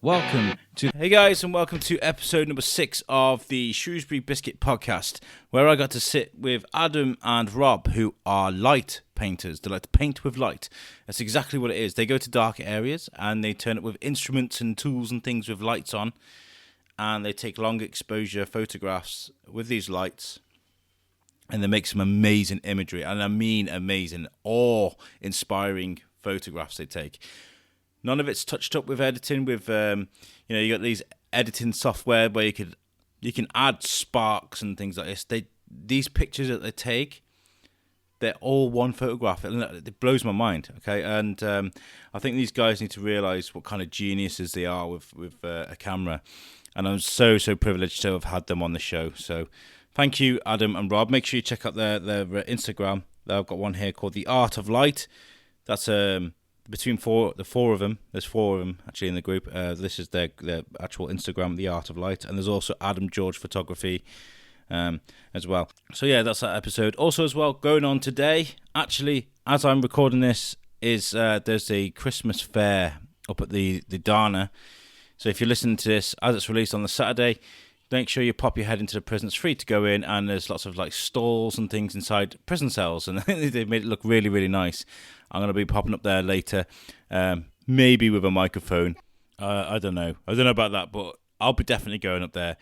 Hey guys, and welcome to episode number 6 of the Shrewsbury Biscuit podcast, where I got to sit with Adam and Rob, who are light painters. They like to paint with light. That's exactly what it is. They go to dark areas and they turn up with instruments and tools and things with lights on, and they take long exposure photographs with these lights, and they make some amazing imagery, and I mean amazing, awe-inspiring photographs they take. None of it's touched up with editing. With you got these editing software where you can add sparks and things like this. These pictures that they take, they're all one photograph. It blows my mind. Okay, and I think these guys need to realise what kind of geniuses they are with a camera. And I'm so privileged to have had them on the show. So thank you, Adam and Rob. Make sure you check out their Instagram. I've got one here called The Art of Light. That's between the four of them. There's 4 of them actually in the group. This is their actual Instagram, The Art of Light, and there's also Adam George Photography as well. So yeah, that's that episode. Also as well, going on today, actually, as I'm recording this, is there's a Christmas fair up at the Dana. So if you're listening to this as it's released on the Saturday, make sure you pop your head into the prison. It's free to go in, and there's lots of like stalls and things inside prison cells, and they've made it look really, really nice. I'm going to be popping up there later, maybe with a microphone. I don't know about that, but I'll be definitely going up there.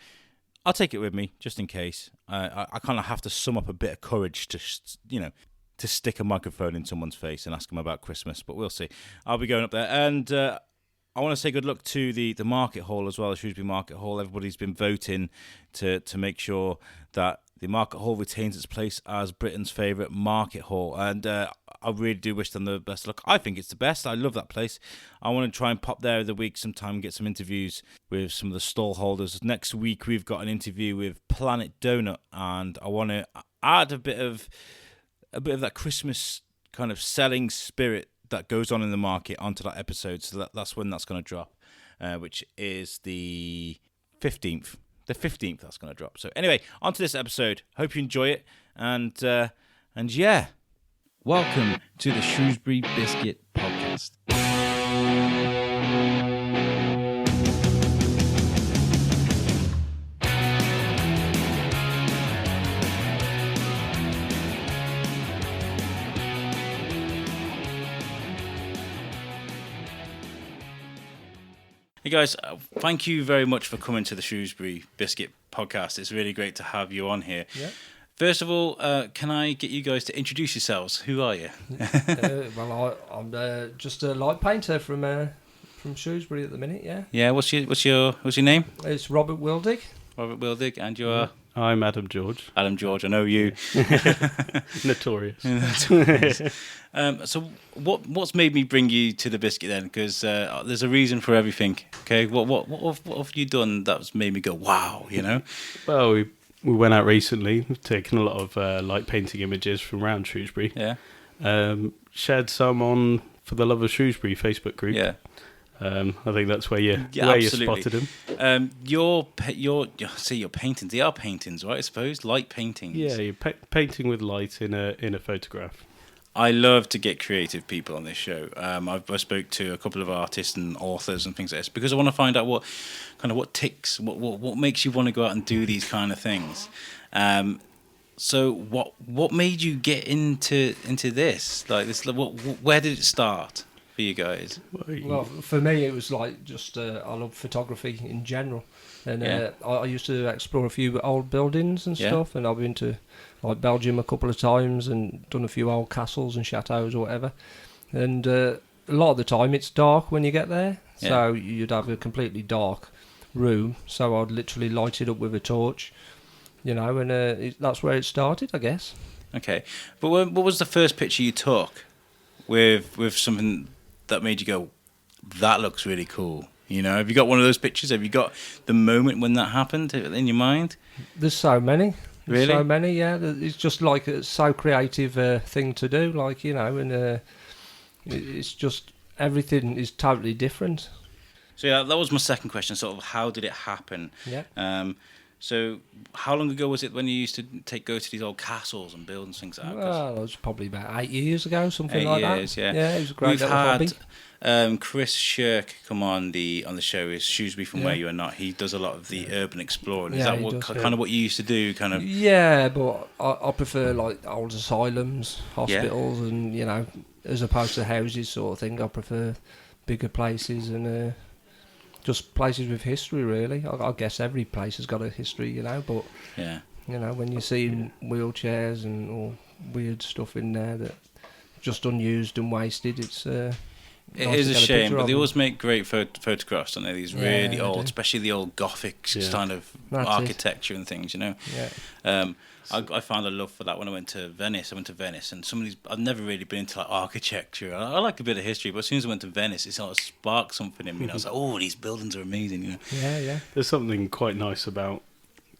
I'll take it with me just in case. I kind of have to sum up a bit of courage to stick a microphone in someone's face and ask them about Christmas, but we'll see. I'll be going up there, and I want to say good luck to the Market Hall as well, the Shrewsbury Market Hall. Everybody's been voting to make sure that the Market Hall retains its place as Britain's favourite market hall. And I really do wish them the best luck. I think it's the best. I love that place. I want to try and pop there the week sometime and get some interviews with some of the stall holders. Next week we've got an interview with Planet Donut, and I want to add a bit of that Christmas kind of selling spirit that goes on in the market onto that episode. So that's when that's going to drop, which is the 15th. The 15th that's going to drop. So anyway, on to this episode. Hope you enjoy it. And yeah. Welcome to the Shrewsbury Biscuit podcast. Hey guys, thank you very much for coming to the Shrewsbury Biscuit podcast. It's really great to have you on here. Yeah. First of all, can I get you guys to introduce yourselves? Who are you? Well, I'm just a light painter from Shrewsbury at the minute. Yeah. Yeah. What's your name? It's Robert Wildig. Robert Wildig, and you're. I'm Adam George. Adam George, I know you. Notorious. So what's made me bring you to the biscuit then? Because there's a reason for everything. Okay, what have you done that's made me go wow? Well, we went out recently, we've taken a lot of light painting images from around Shrewsbury. Yeah. Shared some on For the Love of Shrewsbury Facebook group. Yeah. I think that's where you spotted them. Your paintings. They are paintings, right? I suppose light paintings. Yeah, you're painting with light in a photograph. I love to get creative people on this show. I spoke to a couple of artists and authors and things like this because I want to find out what ticks, what makes you want to go out and do these kind of things. So what made you get into this? Like this, where did it start for you guys? Well, for me, it was like just I love photography in general, and I used to explore a few old buildings and stuff, and I've been to like Belgium a couple of times and done a few old castles and chateaus or whatever. And a lot of the time, it's dark when you get there, so you'd have a completely dark room. So I'd literally light it up with a torch, and that's where it started, I guess. Okay, but what was the first picture you took with something that made you go, that looks really cool? Have you got one of those pictures? Have you got the moment when that happened in your mind? There's so many. Really? So many, yeah. It's just like a so creative thing to do, and it's just everything is totally different. So yeah, that was my second question. Sort of, how did it happen? Yeah. So, how long ago was it when you used to go to these old castles and build and things like that? Well, it was probably about 8 years ago, something 8 like years, that. yeah. Yeah, it was a great We've little hobby. had Chris Shirk come on the show. Is Shrewsbury from Yeah. Where You Are Not. He does a lot of the urban exploring. Is Yeah, that he what does, kind of what you used to do? Kind of. Yeah, but I prefer like old asylums, hospitals, and as opposed to houses sort of thing. I prefer bigger places and just places with history. Really, I guess every place has got a history, but Yeah. when you see wheelchairs and all weird stuff in there that just unused and wasted, it's It nice is to a get shame, picture but of they them. always make great photographs, don't they? These Yeah, really they old, do. especially the old Gothic kind of That's it. architecture and things. Yeah. I found a love for that when I went to Venice. And some of these, I've never really been into like architecture. I like a bit of history, but as soon as I went to Venice, it sort of sparked something in me. And I was like, oh, these buildings are amazing. Yeah. There's something quite nice about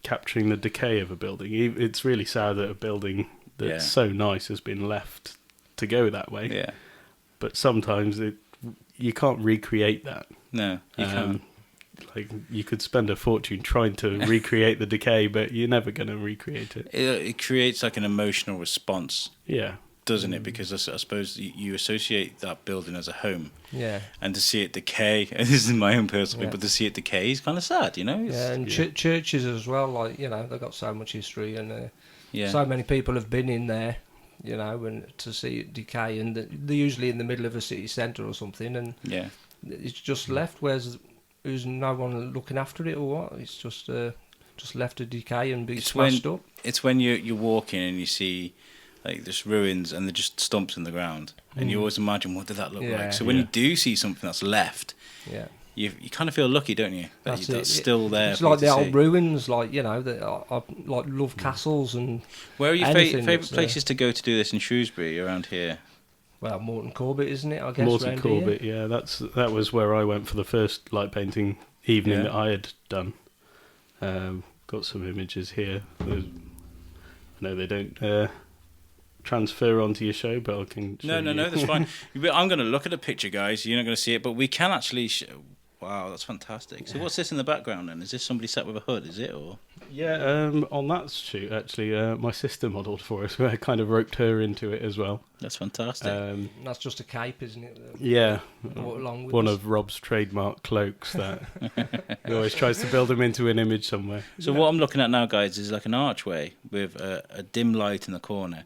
capturing the decay of a building. It's really sad that a building that's so nice has been left to go that way. Yeah. But sometimes you can't recreate that. No, you can't. Like you could spend a fortune trying to recreate the decay, but you're never going to recreate it. It creates like an emotional response, Yeah. doesn't it? Because I suppose you associate that building as a home. Yeah. And to see it decay, and this is my own personal, Yeah. but to see it decay is kind of sad, It's- Yeah, and churches as well. Like they've got so much history, and yeah. so many people have been in there. And to see it decay, and they're usually in the middle of a city centre or something, and Yeah. it's just left. There's no one looking after it or what? It's just left to decay and be smashed up. It's when you're walking and you see like there's ruins and they're just stumps in the ground, and you always imagine what did that look Yeah. like. So when you do see something that's left, Yeah, you kind of feel lucky, don't you? That's still there. It's for you like to the see. old ruins, like that I like love castles and. Where are your anything favourite that's, places to go to do this in Shrewsbury around here? Well, Morton Corbett, isn't it? I guess Morton round Corbett, here. yeah, that was where I went for the first light painting evening Yeah. that I had done. Got some images here. I know they don't transfer onto your show, but I can show No, you. that's fine. I'm going to look at a picture, guys. You're not going to see it, but we can actually. Wow, that's fantastic. So what's this in the background then? Is this somebody sat with a hood? Is it or? Yeah, on that shoot, actually, my sister modelled for us. I kind of roped her into it as well. That's fantastic. That's just a cape, isn't it? Yeah, Brought along with one us. of Rob's trademark cloaks that he always tries to build them into an image somewhere. So what I'm looking at now, guys, is like an archway with a dim light in the corner.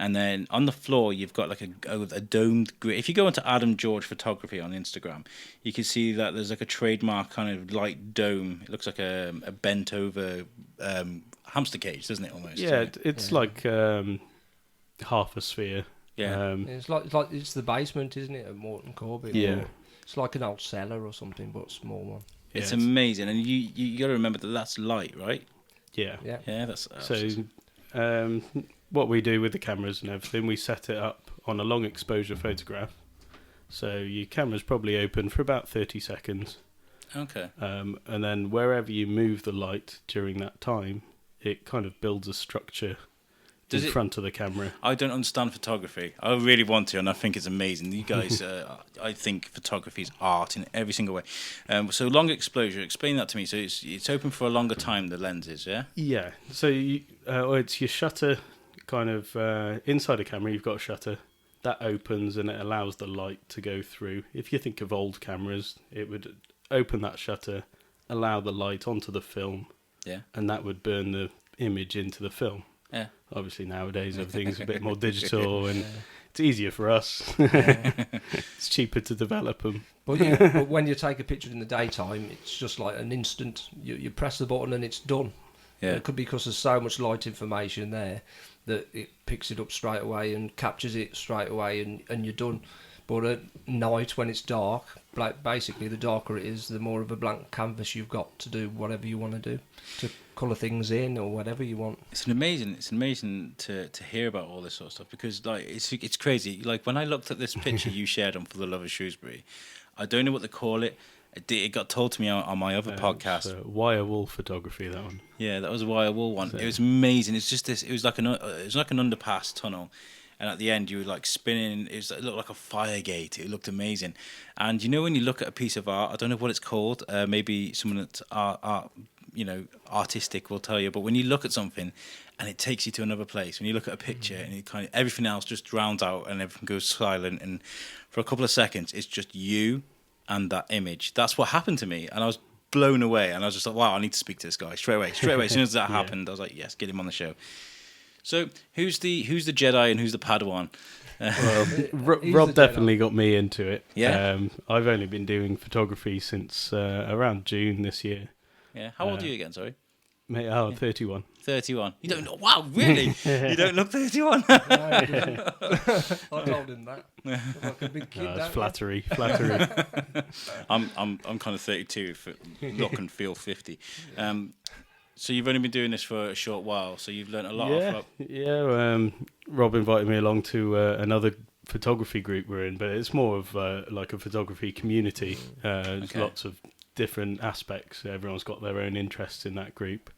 And then on the floor, you've got like a domed grid. If you go into Adam George Photography on Instagram, you can see that there's like a trademark kind of light dome. It looks like a bent over hamster cage, doesn't it, almost? Yeah, it's like half a sphere. Yeah. It's like it's the basement, isn't it, at Morton Corbett? Yeah. Or it's like an old cellar or something, but a small one. It's Yeah, amazing. And you got to remember that that's light, right? Yeah. Yeah. Yeah, that's... So, what we do with the cameras and everything, we set it up on a long exposure photograph. So your camera's probably open for about 30 seconds. Okay. And then wherever you move the light during that time, it kind of builds a structure in front of the camera. I don't understand photography. I really want to, and I think it's amazing. You guys, I think photography is art in every single way. So long exposure, explain that to me. So it's open for a longer time, the lenses, yeah? Yeah. So it's your shutter kind of inside a camera. You've got a shutter that opens and it allows the light to go through. If you think of old cameras, it would open that shutter, allow the light onto the film, Yeah. and that would burn the image into the film. Yeah. Obviously nowadays everything's a bit more digital and it's easier for us. Yeah. It's cheaper to develop them. But when you take a picture in the daytime, it's just like an instant. You press the button and it's done. Yeah. It could be because there's so much light information there that it picks it up straight away and captures it straight away, and you're done. But at night, when it's dark, basically the darker it is, the more of a blank canvas you've got to do whatever you want to do, to colour things in or whatever you want. It's amazing to hear about all this sort of stuff, because like it's crazy. Like when I looked at this picture you shared on For the Love of Shrewsbury, I don't know what to call it. It got told to me on my other podcast. Wire wall photography, that one. Yeah, that was a wire wall one. It was amazing. It's just this. It was like an underpass tunnel, and at the end you were like spinning. It looked like a fire gate. It looked amazing. And you know when you look at a piece of art, I don't know what it's called. Maybe someone that's art artistic will tell you. But when you look at something and it takes you to another place, when you look at a picture and it kind of everything else just drowns out and everything goes silent, and for a couple of seconds it's just you and that image. That's what happened to me, and I was blown away. And I was just like, wow, I need to speak to this guy straight away. As soon as that happened, I was like, yes, get him on the show. So who's the Jedi and who's the Padawan? Well, Rob definitely got me into it. Yeah. I've only been doing photography since around June this year. Yeah. How old are you again? Sorry. Mate, 31. 31. You don't know? Wow, really? You don't look 31. I told him that. Like a big kid. No, it's don't flattery. I'm kind of 32. Look and feel 50. So you've only been doing this for a short while. So you've learnt a lot. Rob invited me along to another photography group we're in, but it's more of like a photography community. There's lots of different aspects. Everyone's got their own interests in that group.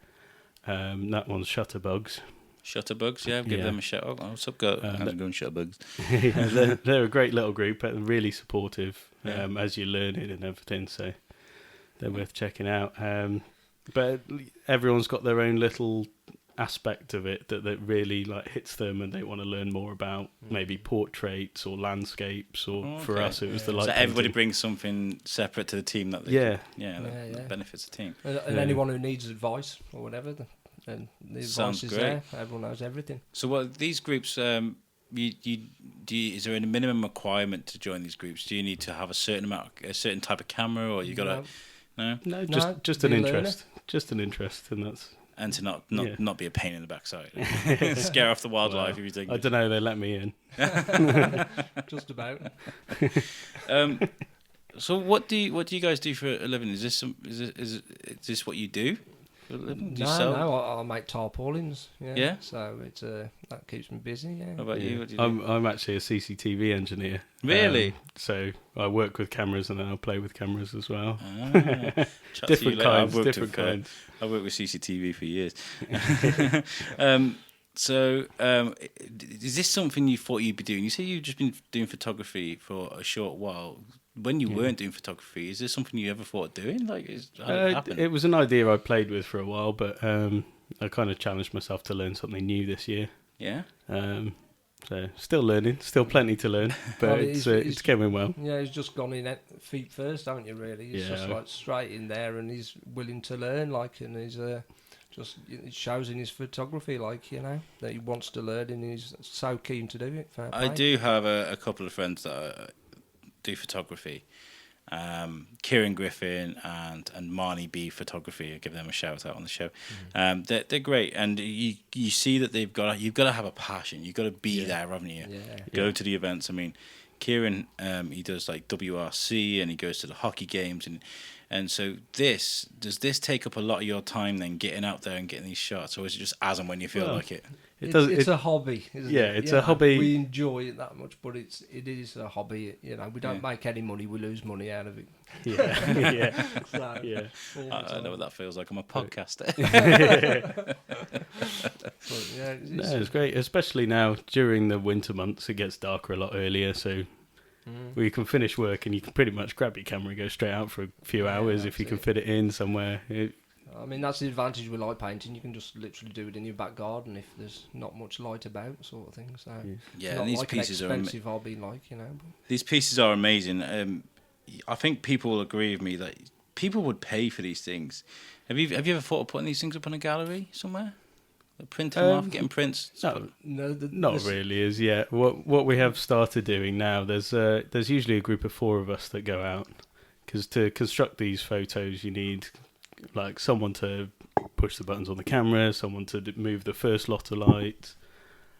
That one's Shutterbugs. Shutterbugs, yeah, give them a shout out. What's up, go? How's it going, Shutterbugs? Yeah, they're a great little group and really supportive as you're learning and everything, so they're worth checking out. But everyone's got their own little aspect of it that really like hits them and they want to learn more about, maybe portraits or landscapes, or for us it was the light. So everybody brings something separate to the team that that benefits the team. And anyone who needs advice or whatever, and the advice is there. Everyone knows everything. So what these groups, is there a minimum requirement to join these groups? Do you need to have a certain type of camera, or you got to? No, just an interest. Just an interest, and that's. And to not be a pain in the backside, scare off the wildlife. If you think I don't know, they let me in. Just about. So what do you guys do for a living? Is this what you do for a living? Do you sell? No, I make tarpaulins. Yeah. So it's that keeps me busy. Yeah. How about you? What do you do? I'm actually a CCTV engineer. Really? So I work with cameras and then I play with cameras as well. Different kinds. Different kinds. I worked with CCTV for years. Is this something you thought you'd be doing? You say you've just been doing photography for a short while. When you weren't doing photography, is this something you ever thought of doing? Like, how did it happen? It was an idea I played with for a while, but I kind of challenged myself to learn something new this year. Yeah. So still learning, still plenty to learn, but it's going well. Yeah, he's just gone in feet first, haven't you? Really, he's just like straight in there, and he's willing to learn. Like, and he's just it shows in his photography, like that he wants to learn, and he's so keen to do it. I do have a couple of friends that do photography. Kieran Griffin and Marnie B Photography. I give them a shout out on the show. They're great, and you see that you've got to have a passion. You've got to be there, haven't you? Go to the events. I mean, Kieran he does like WRC and he goes to the hockey games and so does this take up a lot of your time then, getting out there and getting these shots, or is it just as and when you feel like it? It's a hobby, isn't it? It's a hobby. We enjoy it that much, but it is a hobby. We don't make any money; we lose money out of it. I know what that feels like. I'm a podcaster. It's great, especially now during the winter months. It gets darker a lot earlier, so we can finish work and you can pretty much grab your camera and go straight out for a few hours if you can fit it in somewhere. I mean, that's the advantage with light painting. You can just literally do it in your back garden if there's not much light about, sort of thing. So yeah, not and these like pieces an expensive hobby, like These pieces are amazing. I think people will agree with me that people would pay for these things. Have you ever thought of putting these things up in a gallery somewhere? Printing them off, getting prints? Not really as yet. What we have started doing now, there's usually a group of 4 of us that go out, because to construct these photos you need like someone to push the buttons on the camera, someone to move the first lot of light,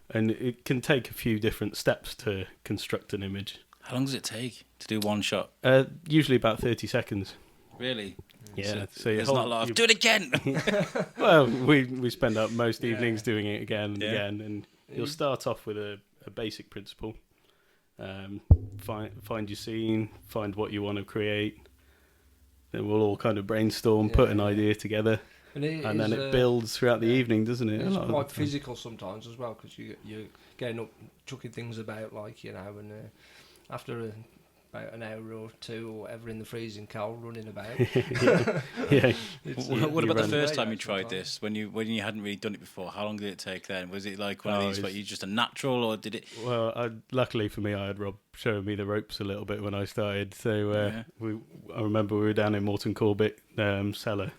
and it can take a few different steps to construct an image. How long does it take to do one shot? Usually about 30 seconds. Really? Yeah. So there's not a lot of do it again. Well, we spend up most evenings doing it again and again, and you'll start off with a basic principle. Find your scene, find what you want to create. Then we'll all kind of brainstorm, put an idea together, and then it builds throughout the evening, doesn't it? It's quite physical sometimes as well, because you're getting up, chucking things about, like and after about an hour or two or whatever in the freezing cold running about. Yeah. What about the run first away time you actually tried time. this? When you hadn't really done it before, how long did it take then? Was it like one of Oh, these where you just a natural, or did it? Well, luckily for me, I had Rob showing me the ropes a little bit when I started. So I remember we were down in Morton Corbett cellar,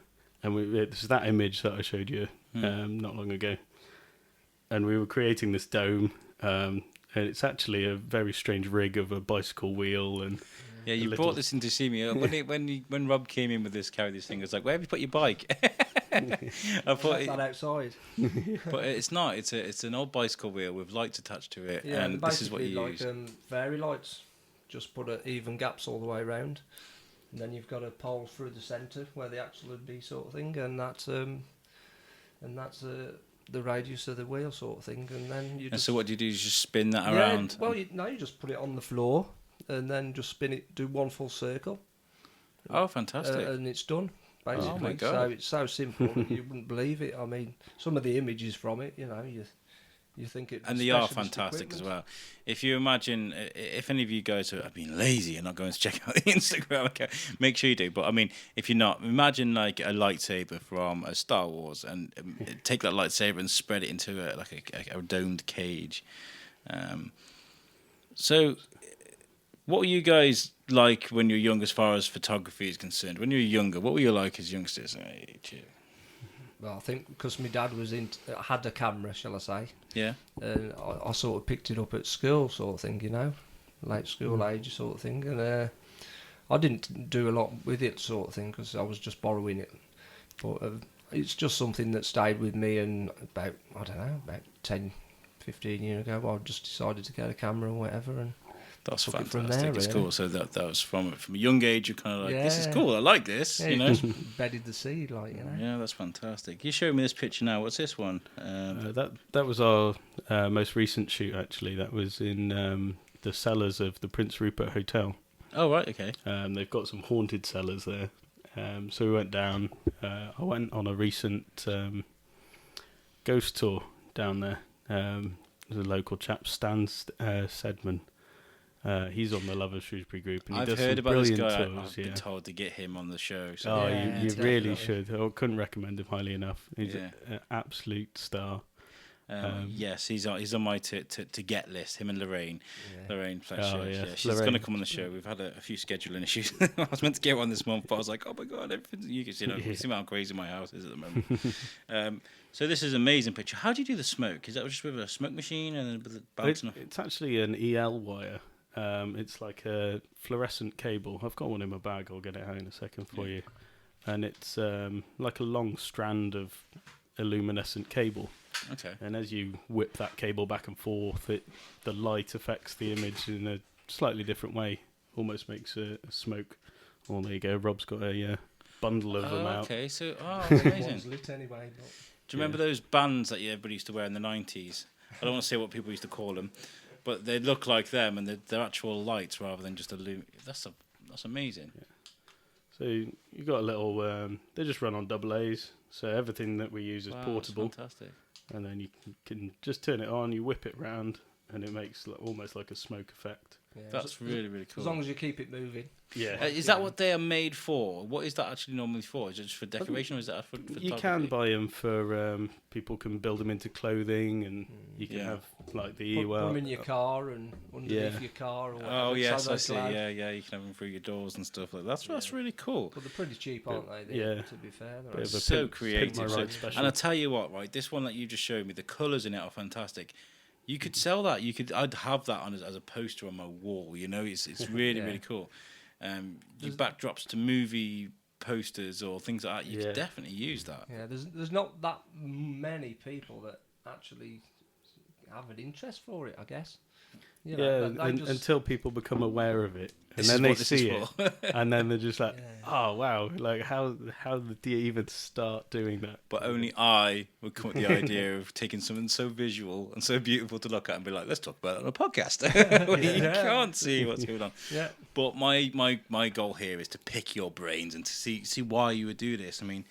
and it's that image that I showed you not long ago, and we were creating this dome. And it's actually a very strange rig of a bicycle wheel and. Yeah, you brought this in to see me. When Rob came in with this, carry this thing, I was like, "Where have you put your bike?" I thought, That outside. but it's not. It's an old bicycle wheel with lights attached to it, Yeah, and this is what you like, use. Fairy lights. Just put even gaps all the way around, and then you've got a pole through the centre where the axle would be, sort of thing, and that's the radius of the wheel, sort of thing, and then you. And Just, so what do you do? You just spin that around. Well, you just put it on the floor, and then just spin it, do one full circle. Oh, fantastic! And it's done. Basically, Oh my God. so it's so simple you wouldn't believe it. I mean, some of the images from it, you think it. And they are fantastic as well. If you imagine, if any of you guys have been lazy and not going to check out the Instagram account, make sure you do. But I mean, if you're not, imagine like a lightsaber from a Star Wars, and take that lightsaber and spread it into a domed cage. So, what were you guys like when you were young, as far as photography is concerned? When you were younger, what were you like as youngsters? Well, I think because my dad had a camera, shall I say? Yeah. And I sort of picked it up at school, sort of thing, late school age, sort of thing. And I didn't do a lot with it, sort of thing, because I was just borrowing it. But it's just something that stayed with me. And about 10, 15 years ago, I just decided to get a camera or whatever, and. That's Took it fantastic. from there, It's really. cool. So that was from a young age. You're kind of like, this is cool. I like this. Yeah, you know. just bedded the seed, like, Yeah, that's fantastic. You showed me this picture now. What's this one? That was our most recent shoot, actually. That was in the cellars of the Prince Rupert Hotel. Oh right, okay. They've got some haunted cellars there. So we went down. I went on a recent ghost tour down there. There's a local chap, Stan Sedman. He's on the Love of Shrewsbury group, and he I've does heard some about this brilliant guy. tours. I've been told to get him on the show. So Oh, Yeah, you really definitely. should. I couldn't recommend him highly enough. He's Yeah. an absolute star. yes, he's on my to get list. Him and Lorraine. Yeah. Lorraine Fletcher. Oh, Yeah, yes, she's going to Lorraine. come on the show. We've had a few scheduling issues. I was meant to get one this month, but I was like, oh my god, everything you can see. You see how crazy my house is at the moment. So this is an amazing picture. How do you do the smoke? Is that just with a smoke machine and then with it bouncing off? It's actually an EL wire. It's like a fluorescent cable. I've got one in my bag. I'll get it out in a second for you. And it's like a long strand of luminescent cable. Okay. And as you whip that cable back and forth, the light affects the image in a slightly different way. Almost makes a smoke. Oh, there you go. Rob's got a bundle of them out. Okay, so that's amazing. One's lit anyway, but Do you remember those bands that everybody used to wear in the 90s? I don't want to say what people used to call them, but they look like them, and they're actual lights rather than just a That's amazing. Yeah. So you've got a little. They just run on AA's, so everything that we use is Wow, portable. that's fantastic. And then you can just turn it on. You whip it round, and it makes almost like a smoke effect. yeah, That's really, really cool. as long as you keep it moving. Yeah. Is that what they are made for? What is that actually normally for? Is it just for decoration, or is that for photography? You can buy them for people can build them into clothing, and you can Yeah. have like the Put them in your car and underneath Yeah. your car. Or whatever, Oh yes, so I they see. glide. Yeah, you can have them through your doors and stuff like that. That's really cool. But they're pretty cheap, aren't they? Yeah. To be fair, Bit of a So pimp creative. my ride So- special. and I tell you what, right? This one that you just showed me, the colours in it are fantastic. You could sell that. I'd have that on as a poster on my wall. You know, it's really Yeah. really cool. Your backdrops to movie posters or things like that. You Yeah. could definitely use that. Yeah, there's not that many people that actually have an interest for it, I guess. You know, they just- until people become aware of it, and This then is they what this is see it, for. and then they're just like, Yeah. "Oh wow! Like how do you even start doing that?" But only I would come up with the idea of taking something so visual and so beautiful to look at and be like, let's talk about it on a podcast. Where you Yeah. can't see what's going on. yeah, But my goal here is to pick your brains and to see why you would do this. I mean,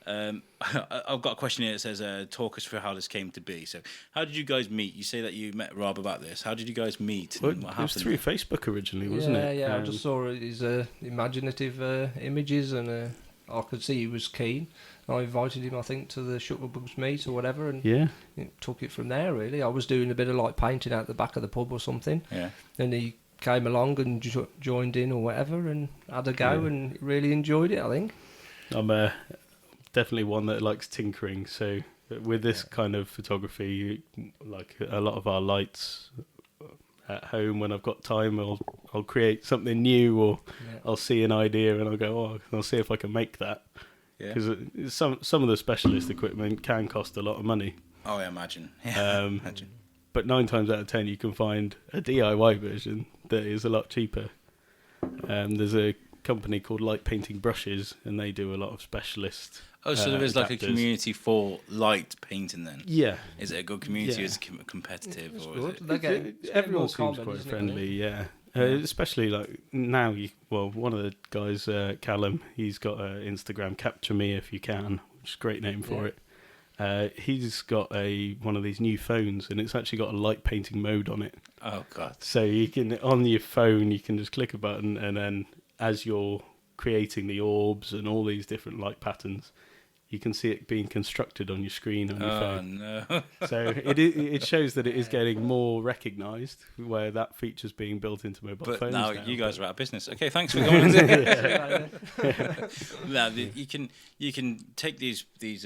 I've got a question here that says, talk us through how this came to be. So how did you guys meet? You say that you met Rob about this. How did you guys meet? Well, And what it was happened? through Facebook originally, wasn't it? Yeah, I just saw his imaginative images, and I could see he was keen. I invited him, I think, to the Shutterbugs meet or whatever, and took it from there, really. I was doing a bit of like painting out the back of the pub or something, and he came along and joined in or whatever and had a go and really enjoyed it, I think. I'm definitely one that likes tinkering, so with this kind of photography, like a lot of our lights at home, when I've got time, I'll create something new, or I'll see an idea and I'll go, I'll see if I can make that. Because some of the specialist equipment can cost a lot of money. Oh, I imagine. Imagine. But 9 times out of 10, you can find a DIY version that is a lot cheaper. There's a company called Light Painting Brushes, and they do a lot of specialist. Oh, so there is like a community for light painting then? Yeah. Is it a good community? Is it competitive? It's or good. Is it... Everyone seems quite friendly, yeah. Especially like now, one of the guys, Callum, he's got an Instagram, Capture Me If You Can, which is a great name for it. He's got one of these new phones, and it's actually got a light painting mode on it. Oh, God. So you can, on your phone, you can just click a button, and then as you're creating the orbs and all these different light patterns, you can see it being constructed on your screen on your phone. No. So it shows that it is getting more recognised, where that feature's being built into mobile phones now. You guys are out of business. Okay, thanks for going into it. Now you can take these things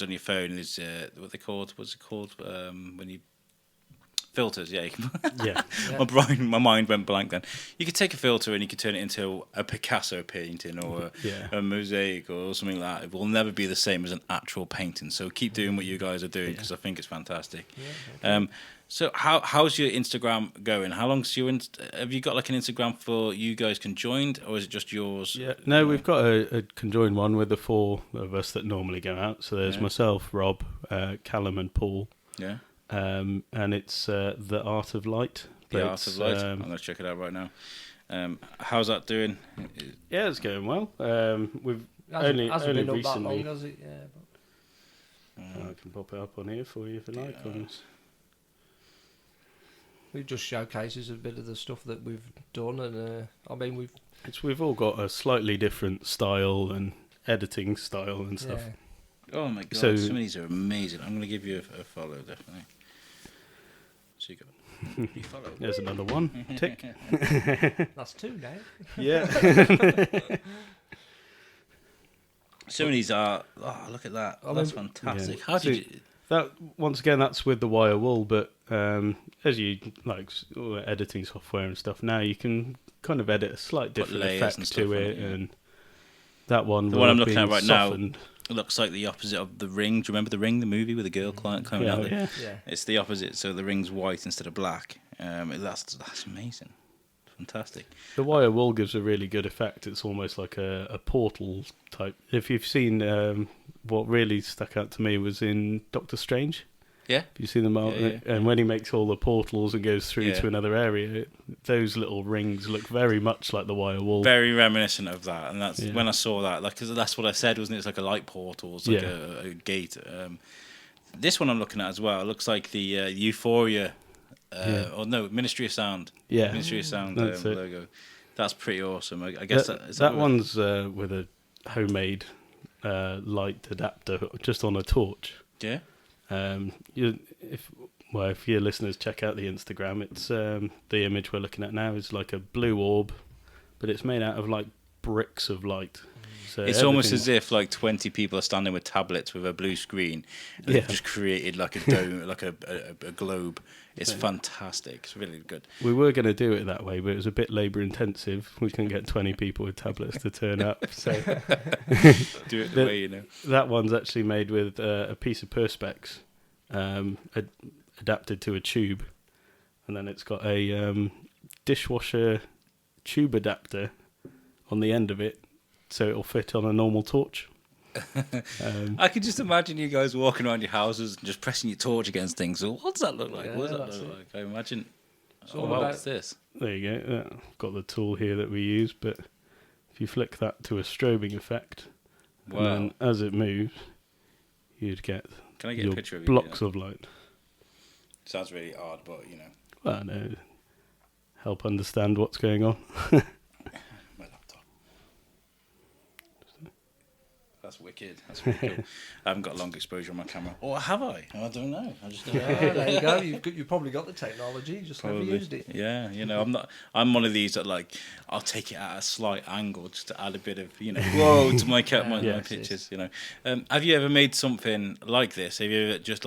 on your phone. These what they called? What's it called when you filters? Yeah, my mind went blank then. You could take a filter and you could turn it into a Picasso painting or a mosaic or something like that. It will never be the same as an actual painting. So keep doing what you guys are doing, because I think it's fantastic. So how's your Instagram going? How long's your have you got like an Instagram for you guys conjoined, or is it just yours? No, we've got a conjoined one with the 4 of us that normally go out. So there's myself, Rob, Callum and Paul. Yeah. And it's The Art of Light. The Art of Light. I'm going to check it out right now. How's that doing? Yeah, it's going well. We've Hasn't only been up that recently. long, has it? I can pop it up on here for you if you like. We've just showcases a bit of the stuff that we've done, and I mean we've all got a slightly different style and editing style and stuff. Oh my God! So, some of these are amazing. I'm going to give you a follow, definitely. So you follow. There's another one. Tick. That's 2 now. Yeah. Some of these are. Oh, look at that! That's fantastic. Yeah. How did you? That once again, that's with the wire wool, but as you like all the editing software and stuff now, you can kind of edit a slight different effect to it, and that one. The one I'm looking at right softened. now. It looks like the opposite of The Ring. Do you remember The Ring, the movie with the girl climbing out there? Yeah. It's the opposite, so the ring's white instead of black. That's amazing. Fantastic. The wire wool gives a really good effect. It's almost like a portal type. If you've seen what really stuck out to me was in Doctor Strange. Yeah. Have you seen them? And when he makes all the portals and goes through to another area, those little rings look very much like the wire wool. Very reminiscent of that, and that's when I saw that. Like, 'cause that's what I said, wasn't it? It's like a light portal, it's like a gate. This one I'm looking at as well. It looks like the Euphoria, or no, Ministry of Sound. Yeah, Ministry of Sound logo. That's pretty awesome. I guess that one's with a homemade light adapter just on a torch. Yeah. If your listeners check out the Instagram, it's the image we're looking at now is like a blue orb, but it's made out of like bricks of light. So it's almost as if like 20 people are standing with tablets with a blue screen, and they've just created like a dome, like a globe. It's fantastic. It's really good. We were going to do it that way, but it was a bit labour intensive. We couldn't get 20 people with tablets to turn up. So do it the way you know. That one's actually made with a piece of perspex adapted to a tube, and then it's got a dishwasher tube adapter on the end of it, so it'll fit on a normal torch. I can just imagine you guys walking around your houses and just pressing your torch against things. So what does that look like? What does that look like? I imagine. What's this? There you go. I've got the tool here that we use, but if you flick that to a strobing effect, Wow. and then as it moves, you'd get Can I get your a picture of you? blocks of light. Sounds really odd, but Well, no, help understand what's going on. my laptop. That's wicked. That's really cool. I haven't got long exposure on my camera. Or have I? I don't know. I just don't know. There you go. You've probably got the technology. You just never used it. Yeah, I'm one of these that I'll take it at a slight angle just to add a bit of whoa to my Yes, pictures. Have you ever made something like this? Have you ever just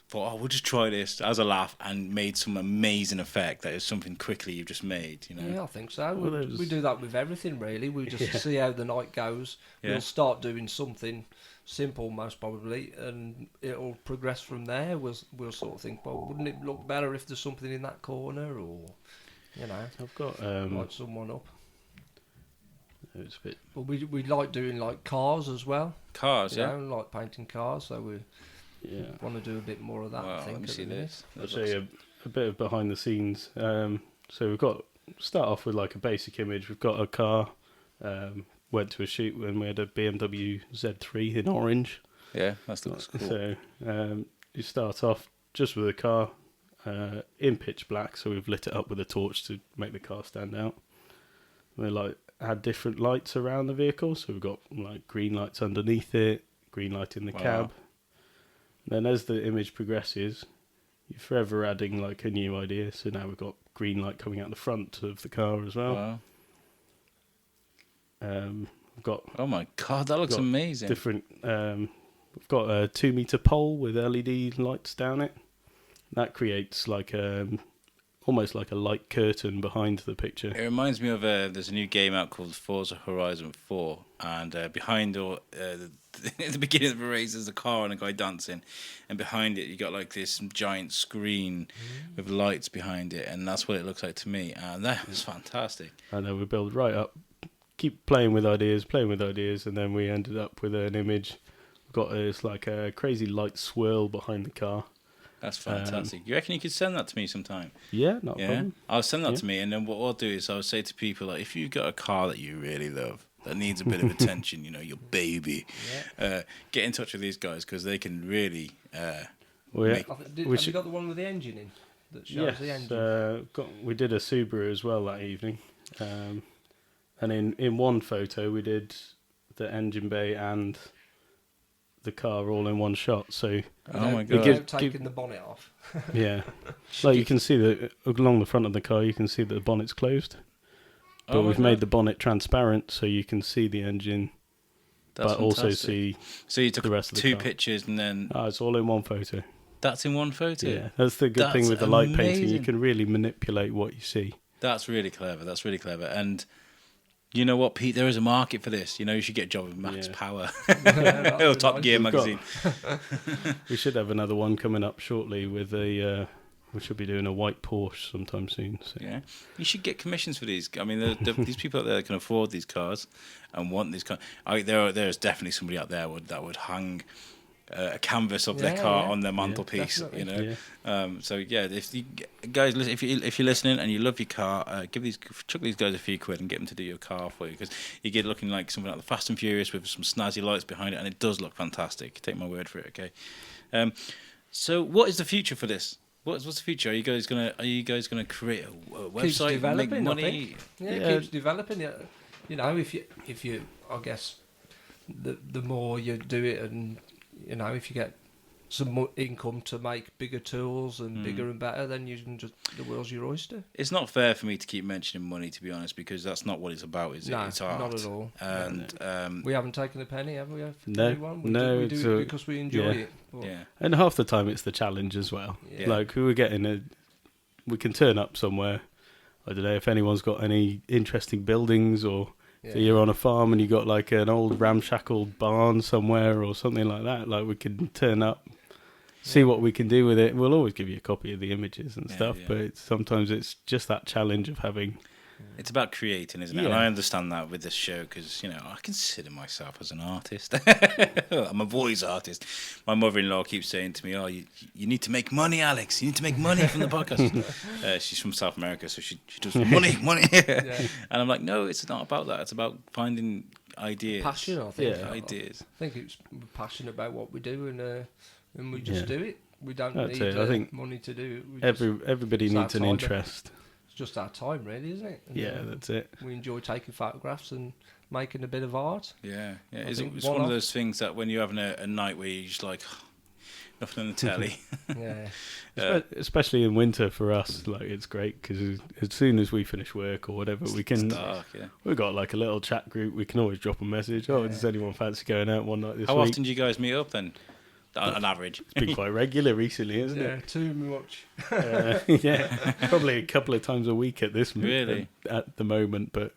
thought, we'll just try this as a laugh and made some amazing effect that is something quickly you've just made? Yeah, I think so. Well, we do that with everything really. We just see how the night goes. Yeah. We'll start doing something simple most probably, and it'll progress from there. We'll sort of think, well, wouldn't it look better if there's something in that corner, or I've got light someone up. it's a bit. But we like doing like cars as well. Cars, yeah. Like painting cars. So we want to do a bit more of that. Wow, I think. let me see this. I'll show you a bit of behind the scenes. So we've got start off with like a basic image. We've got a car. Went to a shoot when we had a BMW Z3 in orange. Yeah, that looks cool. So you start off just with a car in pitch black. So we've lit it up with a torch to make the car stand out. We had different lights around the vehicle. So we've got like green lights underneath it, green light in the cab. Then as the image progresses, you're forever adding like a new idea. So now we've got green light coming out the front of the car as well. Wow. We've got Oh my god, that looks amazing. different. We've got a 2 meter pole with LED lights down it. That creates like almost like a light curtain behind the picture. It reminds me of there's a new game out called Forza Horizon 4, and behind at the beginning of the race there's a car and a guy dancing, and behind it you got like this giant screen with lights behind it, and that's what it looks like to me, and that was fantastic. And then we build right up, keep playing with ideas, and then we ended up with an image. We've got this like a crazy light swirl behind the car. That's fantastic. You reckon you could send that to me sometime? Yeah, not a problem. I'll send that to me, and then what I'll do is I'll say to people, like, if you've got a car that you really love that needs a bit of attention, your baby, get in touch with these guys because they can really. Have you got the one with the engine in that shows the engine? We did a Subaru as well that evening, and in one photo we did the engine bay and the car all in one shot. So oh my god, without taking the bonnet off. yeah, like you can see that along the front of the car, you can see that the bonnet's closed, but we've made the bonnet transparent so you can see the engine. That's but also fantastic. see So you took the rest of the two car. pictures and then it's all in one photo. that's in one photo. Yeah, that's the good thing That's with the light painting. You amazing. can really manipulate what you see. That's really clever. And you know what, Pete? There is a market for this. You should get a job with Max Yeah. Power That'd or be Top nice. Gear We've got- magazine. We should have another one coming up shortly with a. We should be doing a white Porsche sometime soon. So. Yeah, you should get commissions for these. I mean, these people out there that can afford these cars and want these cars. There's definitely somebody out there that would hang a canvas of their car on their mantelpiece. definitely. So yeah, if you guys, if you're listening and you love your car, chuck these guys a few quid and get them to do your car for you, because you get looking like something like the Fast and Furious with some snazzy lights behind it, and it does look fantastic. Take my word for it, okay? So what is the future for this? What's the future? Are you guys gonna create a website, developing, make I money? think. Yeah, it keeps developing. If you, I guess, the more you do it, and if you get some more income to make bigger tools and bigger and better, then you can just the world's your oyster. It's not fair for me to keep mentioning money, to be honest, because that's not what it's about, is it? No, It's art. not at all. And We haven't taken a penny, have we? No, Anyone? no, We it's do a- it because we enjoy yeah. it. But yeah, And half the time it's the challenge as well. Yeah. Like we can turn up somewhere. I don't know if anyone's got any interesting buildings, or yeah. so you're on a farm and you got like an old ramshackle barn somewhere or something like that. Like we can turn up, see what we can do with it. We'll always give you a copy of the images and Yeah, stuff, yeah. but sometimes it's just that challenge of having It's about creating, isn't it? Yeah. And I understand that with this show because, I consider myself as an artist. I'm a voice artist. My mother-in-law keeps saying to me, "Oh, you need to make money, Alex. You need to make money from the podcast." She's from South America, so she does money. Yeah. And I'm like, no, it's not about that. It's about finding ideas. Passion, I think. Yeah. Ideas. I think it's we're passionate about what we do, and we just do it. We don't That's need it. I think money to do it. everybody it's needs our an time. interest. It's just our time, really, isn't it? And, Yeah, that's it. we enjoy taking photographs and making a bit of art. Yeah. I It's think one one of off. those things that when you're having a night where you're just like, nothing on the telly. Yeah, Especially in winter for us, like it's great because as soon as we finish work or whatever, we It's can. dark, yeah. We've got like a little chat group. We can always drop a message. Oh, Yeah. does anyone fancy going out one night this How week? often do you guys meet up then? On average. It's been quite regular recently, isn't yeah, it? too much. Yeah, probably a couple of times a week at this Really? at the moment, but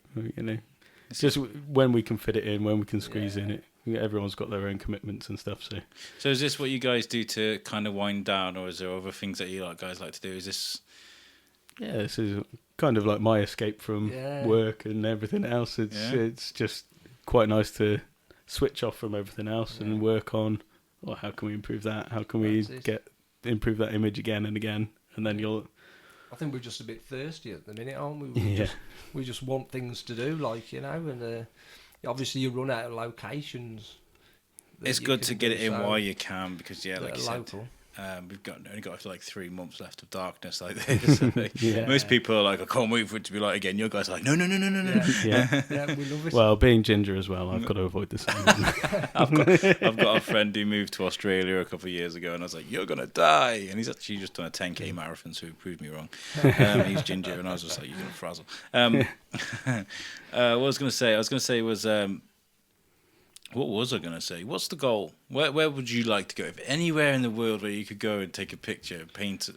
it's just when we can fit it in, when we can squeeze in it. Everyone's got their own commitments and stuff, so So is this what you guys do to kind of wind down, or is there other things that you guys like to do? Is this... yeah, this is kind of like my escape from Yeah. work and everything else. It's just quite nice to switch off from everything else and work on, well, how can we improve that? How can we That's it. improve that image again and again? And then you'll I think we're just a bit thirsty at the minute, aren't we? Yeah. We just want things to do, and obviously you run out of locations. that It's you good can to get do, it in so while you can because, that like are you said, local. we've only got like 3 months left of darkness like this. Yeah. Most people are like, I can't wait for it to be light again. Your guys are like, no. Yeah. yeah. Yeah, we love it. Well, being ginger as well, I've got to avoid the sun. I've got a friend who moved to Australia a couple of years ago, and I was like, "You're gonna die," and he's actually just done a 10k marathon, so he proved me wrong. He's ginger, and I was just like, "You're gonna frazzle." What I was gonna say was, what was I gonna say? What's the goal? Where would you like to go? If anywhere in the world where you could go and take a picture, paint.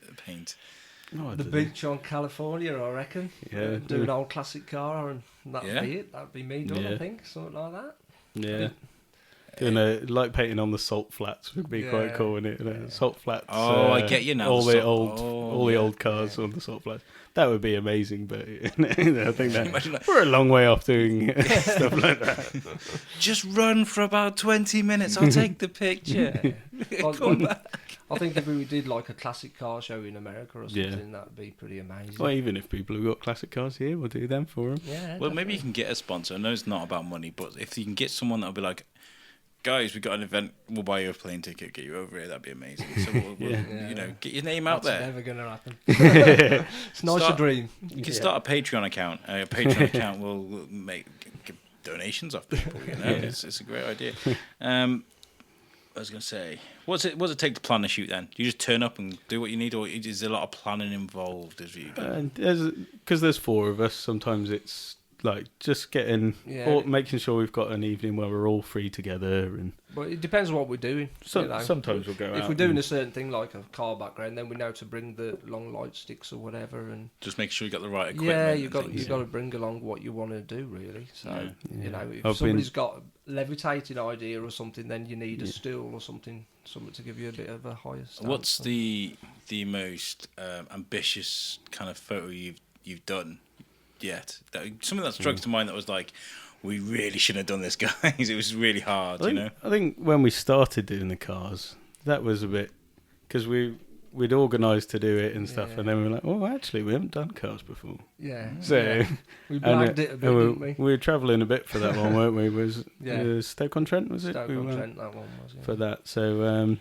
Oh, I The don't know. beach on California, I reckon. Yeah. Do an old classic car, and that'd Yeah. be it. That'd be me done, Yeah. I think, something like that. Yeah. Doing a light painting on the salt flats would be quite Yeah. cool, wouldn't it? Salt flats. Oh, I get you now, All the the salt- old, yeah. old cars on the salt flats. That would be amazing, but I think Imagine that. we're a long way off doing stuff like that. Just run for about 20 minutes. I'll take the picture. Come back. I think if we did like a classic car show in America or Yeah. something, that'd be pretty amazing. Well, even if people have got classic cars here, we'll do them for them. Yeah. Well, maybe you can get a sponsor. I know it's not about money, but if you can get someone that'll be like, guys, we got an event, we'll buy you a plane ticket, get you over here, that'd be amazing. So we'll Yeah. get your name out That's there. never going to happen. It's nice to Start- dream. You can start a Patreon account. A Patreon account will give donations off people. It's a great idea. I was going to say, what's it take to plan a shoot then? Do you just turn up and do what you need, or is there a lot of planning involved? And because there's 4 of us, sometimes it's like just getting, Yeah. making sure we've got an evening where we're all free together, and But it depends on what we're doing. sometimes we'll go out. If we're doing and- a certain thing like a car background, then we know to bring the long light sticks or whatever. And Just make sure you got the right equipment. yeah, and you've got things. to bring along what you want to do, really. So Yeah. you know, if I've somebody's got a levitating idea or something, then you need a Yeah. stool or something to give you a bit of a higher stance. What's the most ambitious kind of photo you've done yet? Something that struck to mind that was like, we really shouldn't have done this, guys. It was really hard, I think when we started doing the cars, that was a bit because we'd organised to do it and stuff, Yeah. and then we were like, oh, actually, we haven't done cars before. Yeah. So yeah. We and, blagged it a bit, didn't we? we were travelling a bit for that one, weren't we? Was Yeah. Stoke-on-Trent, was it? Stoke We on went Trent, that one was. Yeah. for that. So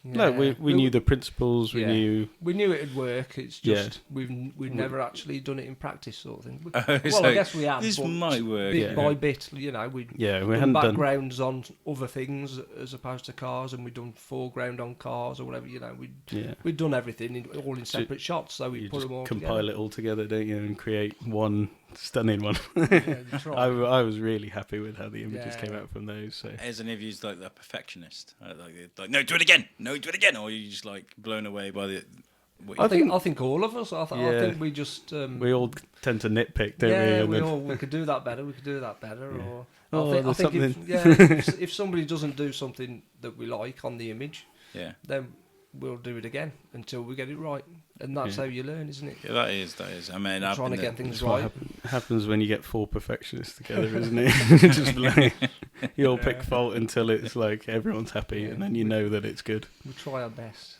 Yeah. no, we knew the principles. We Yeah. knew. We knew it'd work. It's Yeah. just we've never actually done it in practice, sort of thing. It's Well, I like, guess we have. this but might work. bit Yeah. by bit. You know, we'd Yeah, we done hadn't done. backgrounds on other things as opposed to cars, and we'd done foreground on cars or whatever. You know, Yeah. we'd done everything all in separate shots, so we You put just them all compile together. it all together, don't you, and create one stunning one. Yeah, you try. I was really happy with how the images Yeah. came out from those. So As any of you's like the perfectionist, like no, do it again, no, do it again, or you just like blown away by the. What you I think all of us. I Yeah. think we just. we all tend to nitpick, don't we? yeah, And then- we could do that better. We could do that better. Yeah. Or Oh, I there's think if, something- yeah, if somebody doesn't do something that we like on the image, yeah. then we'll do it again until we get it right, and that's how you learn, isn't it? Yeah, that is. I mean, I've Trying to been get things That's what right. happens when you get 4 perfectionists together, isn't it? Just like, you all pick fault until it's like everyone's happy, and then you know that it's good. We try our best.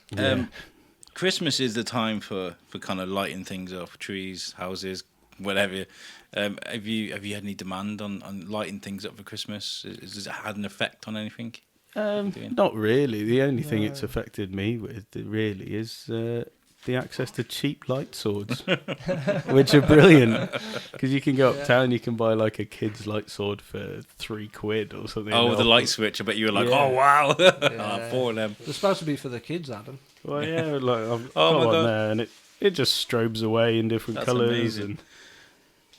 Christmas is the time for kind of lighting things up, trees, houses, whatever. Have you had any demand on lighting things up for Christmas? Has it had an effect on anything? Not really. The only thing it's affected me with really is the access to cheap light swords, which are brilliant because you can go uptown, you can buy like a kid's light sword for £3 or something. Oh, with the light switch. I bet you were like, oh wow, 4 of them. They're supposed to be for the kids, Adam. Well, yeah, like I've Oh got my one God. there, and it just strobes away in different That's colours, amazing. and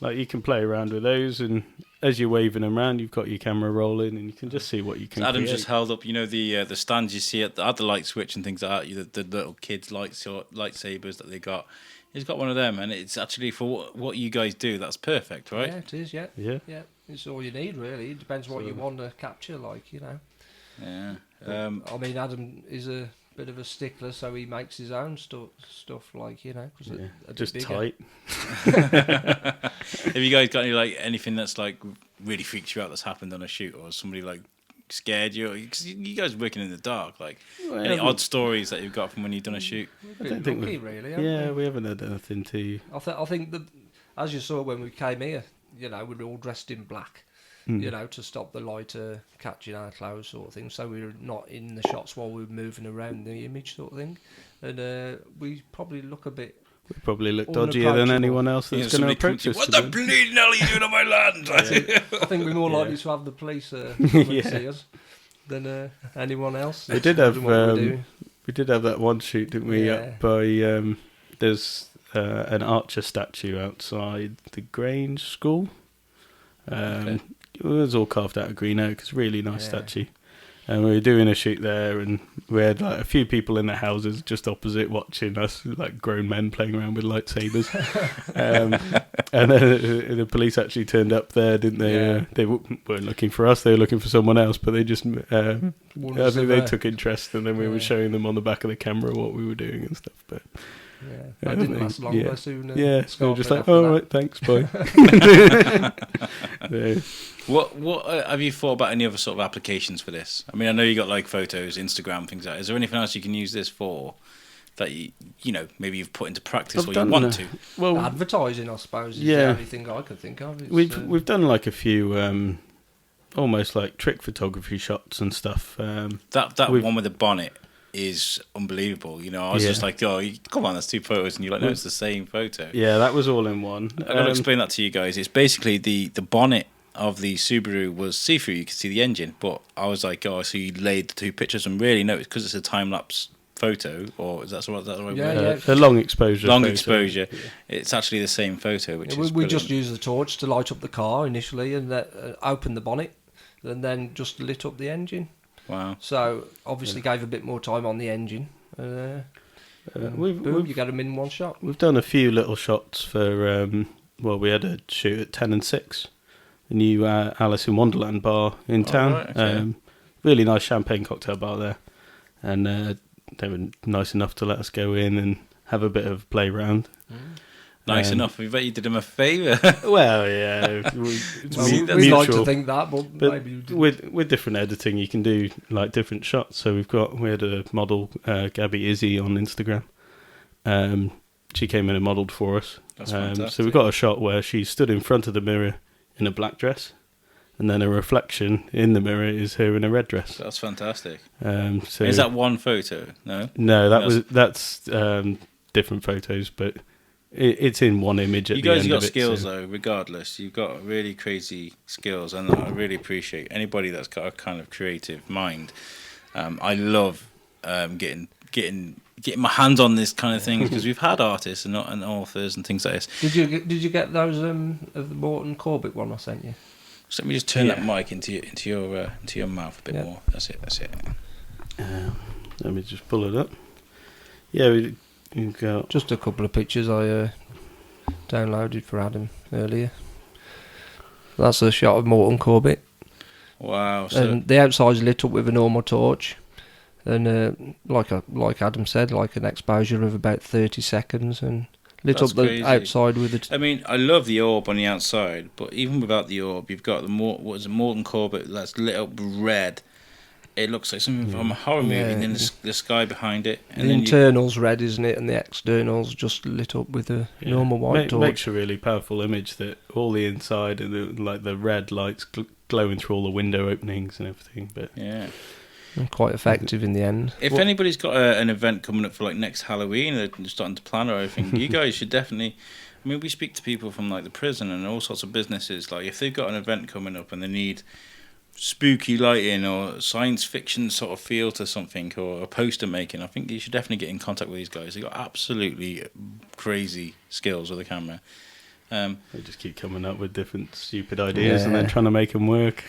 like you can play around with those, and as you're waving them around, you've got your camera rolling, and you can just see what you can. Adam's create. just held up, the stands you see at the light switch and things like that. The little kids' lightsabers that they got. He's got one of them, and it's actually for what you guys do. That's perfect, right? Yeah, it is. Yeah. Yeah. It's all you need, really. It depends what you want to capture, Yeah. I mean, Adam is a bit of a stickler, so he makes his own stuff, 'cause a Just bit bigger. tight. Have you guys got anything that's like really freaks you out that's happened on a shoot, or somebody like scared you? Because you guys are working in the dark. Like any odd stories that you've got from when you've done a shoot? We've I been don't think lucky, really. haven't Yeah, we? we haven't had anything to. I think that, as you saw when we came here, we were all dressed in black, to stop the light catching our clothes, sort of thing. So we were not in the shots while we were moving around the image, sort of thing. And we probably look a bit. We probably look dodgier than anyone else that's going to approach us. What the bleeding hell are you doing on my land? I think we're more likely to have the police come and see us than anyone else. We did have What we do. we did have that one shoot, didn't we? Yeah. Up by there's an archer statue outside the Grange School. Okay. It was all carved out of green oak. It's a really nice statue. And we were doing a shoot there, and we had like a few people in the houses just opposite watching us, like grown men playing around with lightsabers. And then the police actually turned up there, didn't they? Yeah. They weren't looking for us; they were looking for someone else. But they just, I think they took interest, and then we were showing them on the back of the camera what we were doing and stuff. But I didn't last long. yeah. I soon. So we're just like, after oh that. right, thanks, bye. Yeah. What have you thought about any other sort of applications for this? I mean, I know you got like photos, Instagram, things like that. Is there anything else you can use this for that maybe you've put into practice or you want to? Well, Advertising, I suppose, is Yeah. the only thing I can think of. It's, we've done like a few almost like trick photography shots and stuff. That one with the bonnet is unbelievable. I was Yeah. just like, come on, that's 2 photos, and you're like, no, it's the same photo. Yeah, that was all in one. I got to explain that to you guys. It's basically the bonnet of the Subaru was see-through. You could see the engine, but I was like, so you laid the 2 pictures, and really, no, it's because it's a time-lapse photo, or is that the right word? Yeah. A long exposure. Long photo. exposure. It's actually the same photo, which is we brilliant. just used the torch to light up the car initially, and opened the bonnet, and then just lit up the engine. Wow. So obviously gave a bit more time on the engine. Boom, you got them in one shot. We've done a few little shots for. We had a shoot at 10 and 6, the new Alice in Wonderland bar in town. right, okay. Really nice champagne cocktail bar there, and they were nice enough to let us go in and have a bit of play round. Nice enough. I bet you did him a favour. Well, yeah, it's We'd mutual. like to think that, but maybe you didn't. with different editing, you can do like different shots. So we had a model, Gabby Izzy, on Instagram. She came in and modelled for us. That's So fantastic. we've got a shot where she stood in front of the mirror in a black dress, and then a reflection in the mirror is her in a red dress. That's fantastic. So Is that one photo? No. No, that's different photos, but it's in one image at You the guys end have of got it. skills so- though, regardless. You've got really crazy skills, and I really appreciate anybody that's got a kind of creative mind. I love getting my hands on this kind of thing because we've had artists and authors and things like this. Did you get those of the Morton Corbett one I sent you? So let me just turn that mic into your mouth a bit more. That's it. Let me just pull it up. Yeah, you got. Just a couple of pictures I downloaded for Adam earlier. That's a shot of Morton Corbett. Wow. So And the outside's lit up with a normal torch. and like Adam said, like an exposure of about 30 seconds, and lit That's up the crazy. outside with it. I mean, I love the orb on the outside, but even without the orb, you've got the Molten Corbett that's lit up red. It looks like something from a horror movie, and then the sky behind it. And The then internal's red, isn't it? And the external's just lit up with a normal white torch. Makes a really powerful image that all the inside and the red lights glowing through all the window openings and everything. But yeah. And quite effective in the end. If anybody's got an event coming up for like next Halloween, they're starting to plan or anything, you guys should definitely. I mean, we speak to people from like the prison and all sorts of businesses. Like, if they've got an event coming up and they need spooky lighting or science fiction sort of feel to something, or a poster making, I think you should definitely get in contact with these guys. They've got absolutely crazy skills with a camera. They just keep coming up with different stupid ideas and then trying to make them work.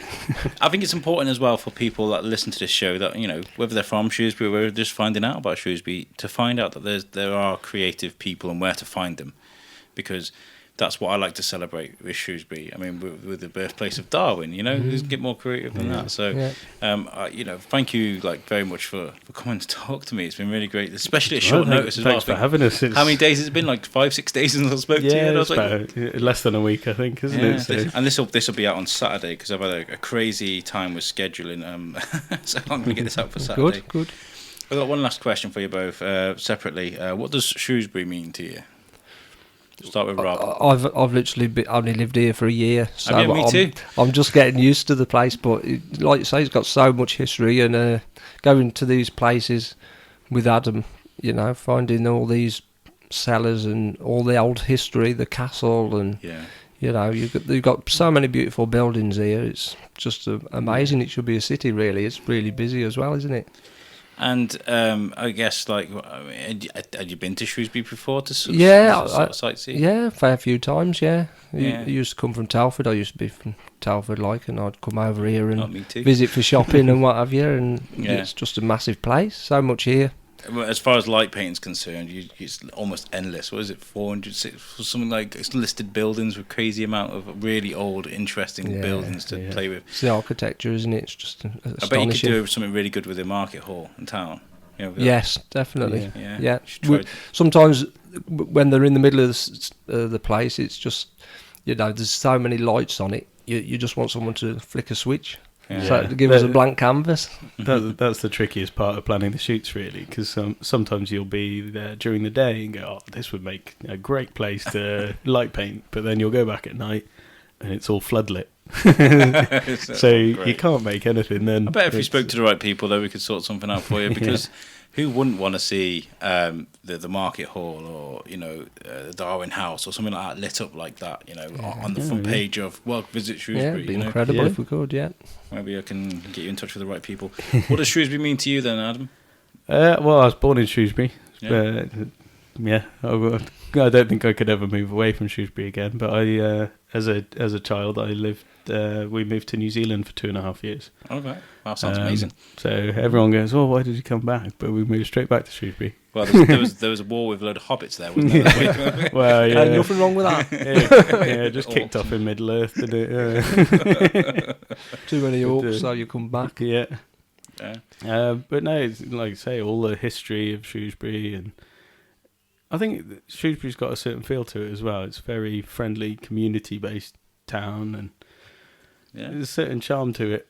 I think it's important as well for people that listen to this show that, you know, whether they're from Shrewsbury or whether they're just finding out about Shrewsbury, to find out that there are creative people and where to find them, because that's what I like to celebrate with Shrewsbury. I mean, with the birthplace of Darwin, you know, who's get more creative than that. So, you know, thank you like very much for coming to talk to me. It's been really great, especially at short notice as well. Thanks for having us. How many days has it been? Like 5-6 days since I spoke to you. Yeah, it's about less than a week, I think, isn't it? So. And this will be out on Saturday because I've had a crazy time with scheduling. So I'm going to get this out for Saturday. Good. I've got one last question for you both separately. What does Shrewsbury mean to you? Start with Rob. I've literally only lived here for a year, so Have you? Me too. I'm just getting used to the place. But like you say, it's got so much history, and going to these places with Adam, you know, finding all these cellars and all the old history, the castle, and you know, you've got so many beautiful buildings here. It's just amazing. It should be a city, really. It's really busy as well, isn't it? And I guess, like, had you been to Shrewsbury before to sightsee? Yeah, a fair few times, yeah. I used to come from Telford. I used to be from Telford, like, and I'd come over here and visit for shopping and what have you, and it's just a massive place. So much here. As far as light painting's concerned, it's almost endless. What is it, 400, something like, it's listed buildings with crazy amount of really old, interesting buildings to play with. It's the architecture, isn't it? It's just astonishing. I bet you could do something really good with the market hall in town. You know, yes, definitely. Yeah. Sometimes when they're in the middle of the place, it's just, you know, there's so many lights on it. You just want someone to flick a switch. So to give us a blank canvas. That's the trickiest part of planning the shoots, really, because sometimes you'll be there during the day and go, oh, this would make a great place to light paint, but then you'll go back at night and it's all floodlit. So you can't make anything then. I bet if you spoke to the right people, though, we could sort something out for you, because who wouldn't want to see the market hall or, you know, the Darwin House or something like that lit up like that, you know, on the front page of Visit Shrewsbury. Yeah, it'd be incredible if we could, Maybe I can get you in touch with the right people. What does Shrewsbury mean to you then, Adam? Well, I was born in Shrewsbury. I don't think I could ever move away from Shrewsbury again. But I, as a child, I lived. We moved to New Zealand for 2.5 years. Okay, that sounds amazing. So everyone goes, "Oh, why did you come back?" But we moved straight back to Shrewsbury. Well, there was a war with a load of hobbits there, wasn't there? Well, yeah, nothing wrong with that. Just kicked off in Middle Earth, did it? Too many orcs, so you come back. Yeah. But no, it's, like I say, all the history of Shrewsbury, and I think Shrewsbury's got a certain feel to it as well. It's a very friendly, community-based town, and there's a certain charm to it.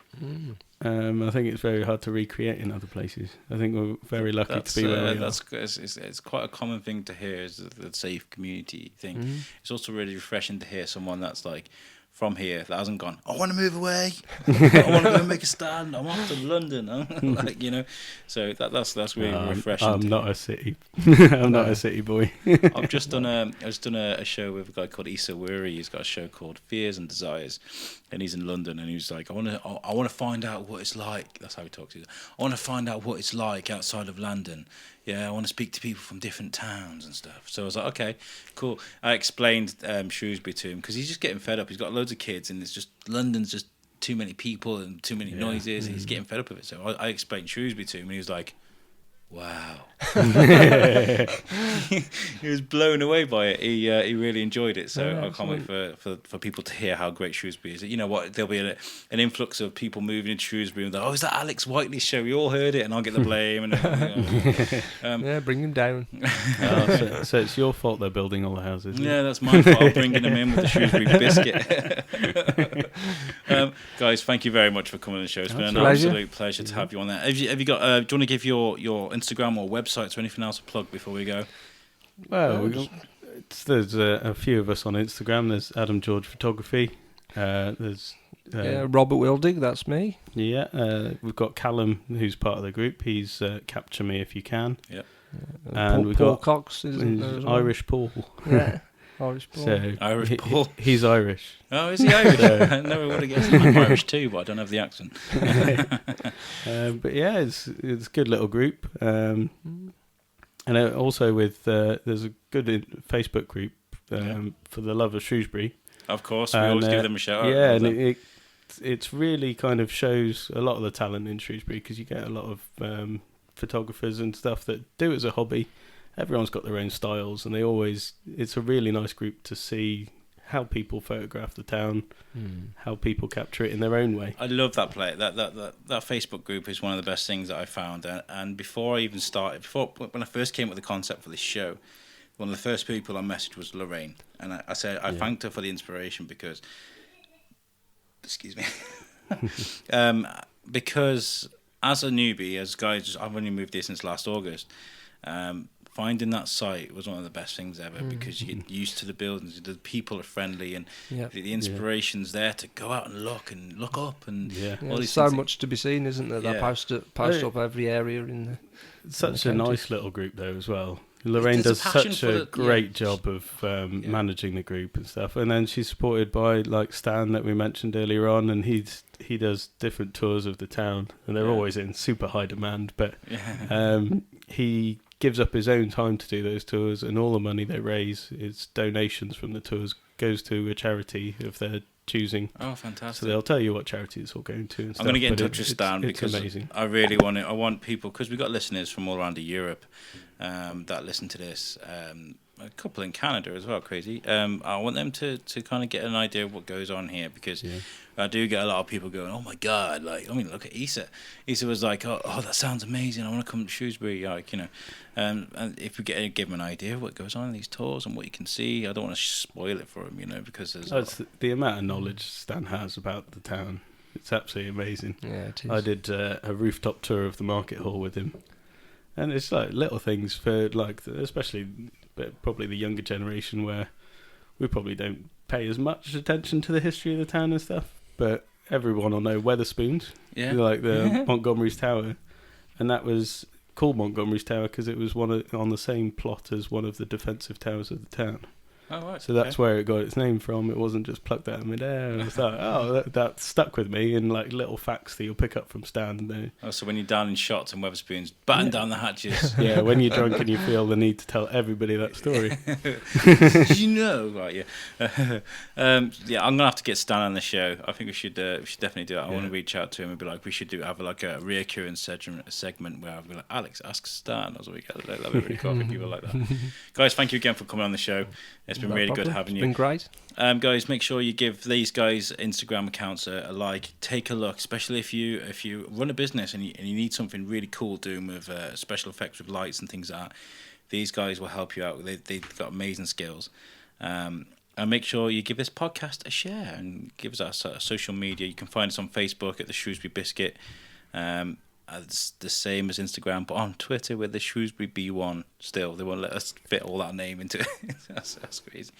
I think it's very hard to recreate in other places. I think we're very lucky to be where we are. It's quite a common thing to hear, is the safe community thing. It's also really refreshing to hear someone that's like from here that hasn't gone, I want to move away, I want to go and make a stand, I'm off to London, like, you know. So that's really refreshing. I'm not a city. I'm not a city boy. I've just done a show with a guy called Issa Wuri. He's got a show called Fears and Desires, and he's in London, and he's like, I want to find out what it's like. That's how he talks. I want to find out what it's like outside of London. Yeah, I want to speak to people from different towns and stuff. So I was like, okay, cool. I explained Shrewsbury to him because he's just getting fed up. He's got loads of kids, and it's just London's just too many people and too many noises, and he's getting fed up of it. So I explained Shrewsbury to him, and he was like, Wow. He was blown away by it. He really enjoyed it. So Yeah, I can't wait for people to hear how great Shrewsbury is. You know what? There'll be an influx of people moving into Shrewsbury and is that Alex Whiteley's show? We all heard it, and I'll get the blame. Yeah, bring him down. So it's your fault they're building all the houses. Yeah, that's my fault. I'm bringing them in with the Shrewsbury Biscuit. Guys, thank you very much for coming on the show. It's been an absolute pleasure to have you on there. Have you got? Do you want to give your Instagram or websites or anything else to plug before we go? Well, there's a few of us on Instagram. There's Adam George Photography. There's Robert Wildig, that's me. Yeah, we've got Callum, who's part of the group. He's Capture Me If You Can. Yeah. And we've Paul got Cox, isn't there as well? Irish Paul. Yeah, Irish Paul. So Irish Paul. He's Irish. Oh, is he Irish? I never would have guessed. I'm Irish too, but I don't have the accent. But yeah, it's a good little group. And also with there's a good Facebook group for the love of Shrewsbury. Of course, we always give them a shout out. Yeah, and it's really kind of shows a lot of the talent in Shrewsbury, because you get a lot of photographers and stuff that do it as a hobby. Everyone's got their own styles, and it's a really nice group to see how people photograph the town, how people capture it in their own way. I love that play. That Facebook group is one of the best things that I found. And before I even started, when I first came up with the concept for this show, one of the first people I messaged was Lorraine, and I said I thanked her for the inspiration because, excuse me, because as a newbie, as guys, I've only moved here since last August. Finding that site was one of the best things ever, because you get used to the buildings, the people are friendly, and the inspiration's there to go out and look up and all these so things. much to be seen, isn't there? They post up every area in the. It's such a nice little group though as well. Lorraine does such a great job of managing the group and stuff, and then she's supported by like Stan that we mentioned earlier on, and he does different tours of the town, and they're always in super high demand, but he gives up his own time to do those tours, and all the money they raise is donations from the tours goes to a charity of their choosing. Oh, fantastic. So they'll tell you what charity it's all going to and stuff. I'm going to get in touch with Stan, because amazing. I really want people, because we've got listeners from all around Europe that listen to this, a couple in Canada as well, crazy. I want them to kind of get an idea of what goes on here, because I do get a lot of people going, oh my God, look at Issa. Issa was like, oh, that sounds amazing, I want to come to Shrewsbury, and if we give them an idea of what goes on in these tours and what you can see, I don't want to spoil it for them, because there's the amount of knowledge Stan has about the town. It's absolutely amazing. Yeah, it is. I did a rooftop tour of the market hall with him, and it's like little things for especially probably the younger generation, where we probably don't pay as much attention to the history of the town and stuff, but everyone will know Wetherspoons, like the Montgomery's Tower, and that was called Montgomery's Tower because it was on the same plot as one of the defensive towers of the town. Oh, right. So that's where it got its name from. It wasn't just plucked out of midair. And I thought, that stuck with me, in like little facts that you'll pick up from Stan. So when you're down in shots and Wetherspoons, batten down the hatches. Yeah, when you're drunk and you feel the need to tell everybody that story. Right? I'm gonna have to get Stan on the show. I think we should definitely do it. I want to reach out to him and be like, we should have like a reoccurring segment where I'll be like, Alex, ask Stan. That'd be really cool if people like that. Guys, thank you again for coming on the show. It's been really good having you. It's been great. Guys, make sure you give these guys' Instagram accounts a like. Take a look, especially if you run a business and you need something really cool doing with special effects with lights and things like that. These guys will help you out. They've got amazing skills. And make sure you give this podcast a share and give us our social media. You can find us on Facebook at the Shrewsbury Biscuit. It's the same as Instagram, but on Twitter we're the Shrewsbury B1 still. They won't let us fit all that name into it. That's crazy.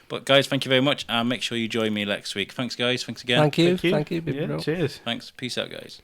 But guys, thank you very much, and make sure you join me next week. Thanks guys, thanks again. Thank you. Cheers. Thanks, peace out guys.